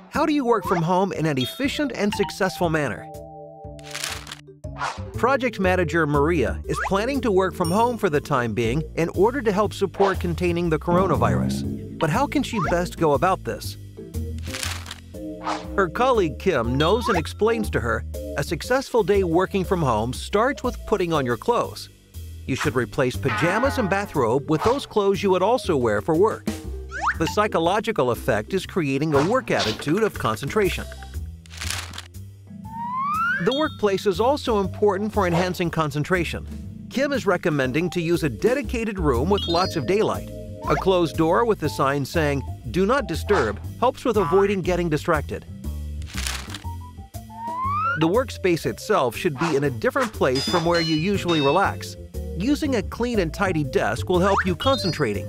How do you work from home in an efficient and successful manner? Project manager Maria is planning to work from home for the time being in order to help support containing the coronavirus. But how can she best go about this? Her colleague Kim knows and explains to her, a successful day working from home starts with putting on your clothes. You should replace pajamas and bathrobe with those clothes you would also wear for work. The psychological effect is creating a work attitude of concentration. The workplace is also important for enhancing concentration. Kim is recommending to use a dedicated room with lots of daylight. A closed door with a sign saying, "Do not disturb," helps with avoiding getting distracted. The workspace itself should be in a different place from where you usually relax. Using a clean and tidy desk will help you concentrating.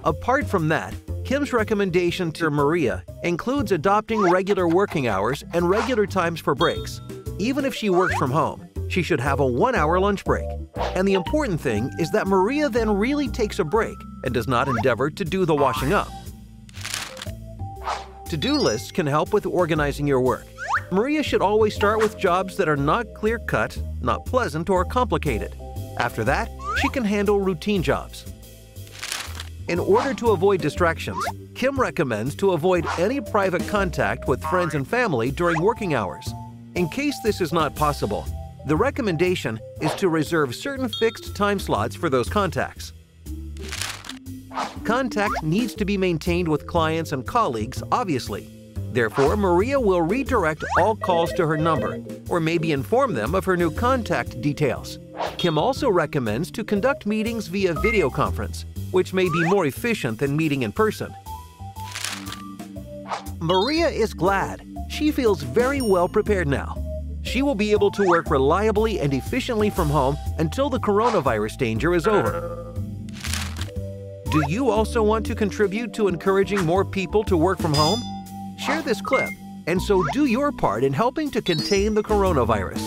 Apart from that, Kim's recommendation to Maria includes adopting regular working hours and regular times for breaks. Even if she works from home, she should have a 1-hour lunch break. And the important thing is that Maria then really takes a break and does not endeavor to do the washing up. To-do lists can help with organizing your work. Maria should always start with jobs that are not clear-cut, not pleasant, or complicated. After that, she can handle routine jobs. In order to avoid distractions, Kim recommends to avoid any private contact with friends and family during working hours. In case this is not possible, the recommendation is to reserve certain fixed time slots for those contacts. Contact needs to be maintained with clients and colleagues, obviously. Therefore, Maria will redirect all calls to her number, or maybe inform them of her new contact details. Kim also recommends to conduct meetings via video conference, which may be more efficient than meeting in person. Maria is glad. She feels very well prepared now. She will be able to work reliably and efficiently from home until the coronavirus danger is over. Do you also want to contribute to encouraging more people to work from home? Share this clip, and so do your part in helping to contain the coronavirus.